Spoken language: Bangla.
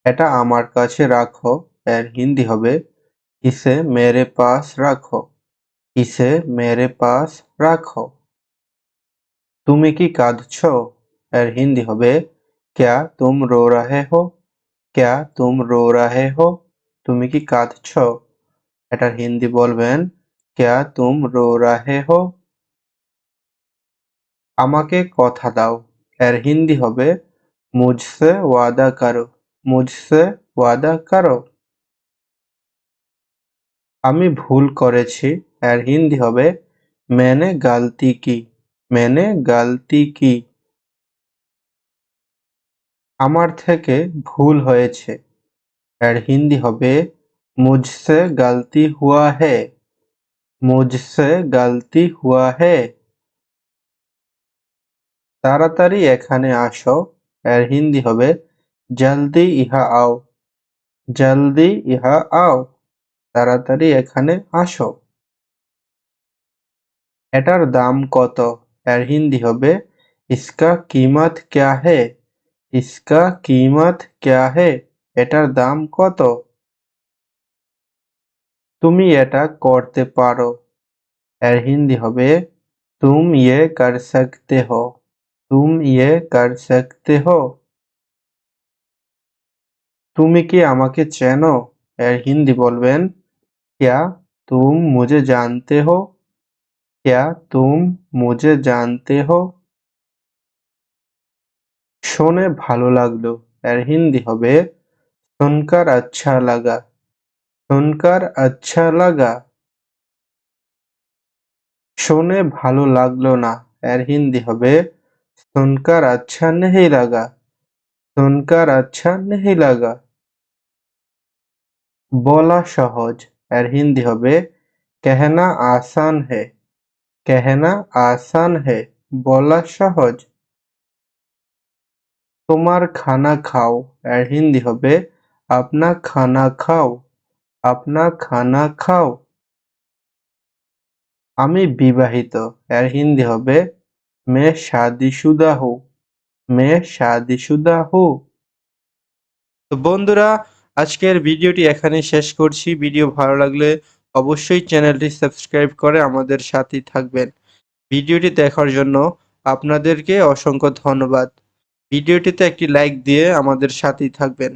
এটা আমার কাছে রাখো এর হিন্দি হবে ইসে মেরে পাস রাখো। ইসে মেরে পাস রাখো। তুমি কি কাঁদছো? এর হিন্দি হবে क्या तुम रो रहे हो? क्या तुम रो रहे हो? তুমি কি কাঁদছো? এটার হিন্দি বলবেন क्या तुम रो रहे हो? আমাকে কথা দাও। এর হিন্দি হবে मुझसे वादा करो। मुझसे वादा करो। আমি ভুল করেছি এর হিন্দি হবে मैंने गलती की। मैंने गलती की। আমার থেকে ভুল হয়েছে এর হিন্দি হবে मुझसे गलती हुआ है। मुझसे गलती हुआ है। তাড়াতাড়ি এখানে আসো এর হিন্দি হবে জলদি ইহা আও। জলদি ইহা আও। তাড়াতাড়ি এখানে আসো। এটার দাম কত? এর হিন্দি হবে इसका कीमत क्या है? इसका कीमत क्या है? এটার দাম কত? তুমি এটা করতে পারো। এর হিন্দি হবে तुम ये कर सकते हो। तुम ये कर सकते हो। তুমি কি আমাকে চেনো? এর হিন্দি বলবেন क्या तुम मुझे जानते हो? क्या तुम मुझे जानते हो? শুনে ভালো লাগলো এর হিন্দি হবে सुनकर अच्छा लगा। सुनकर अच्छा लगा। শুনে ভালো লাগলো না এর হিন্দি হবে सुनकर अच्छा नहीं लगा। सुनकर अच्छा नहीं लगा। বলা সহজ এর হিন্দি হবে कहना आसान है। कहना आसान है। বলা সহজ। তোমার খানা খাও এর হিন্দি হবে अपना खाना खाओ। अपना खाना खाओ। আমি বিবাহিত এর হিন্দি হবে मैं शादीशुदा हूँ। मैं शादीशुदा हूँ। তো বন্ধুরা, আজকের ভিডিওটি এখানেই শেষ করছি। ভিডিও ভালো লাগলে অবশ্যই চ্যানেলটি সাবস্ক্রাইব করে আমাদের সাথেই থাকবেন। ভিডিওটি দেখার জন্য আপনাদেরকে অসংখ্য ধন্যবাদ। ভিডিওটিতে একটি লাইক দিয়ে আমাদের সাথেই থাকবেন।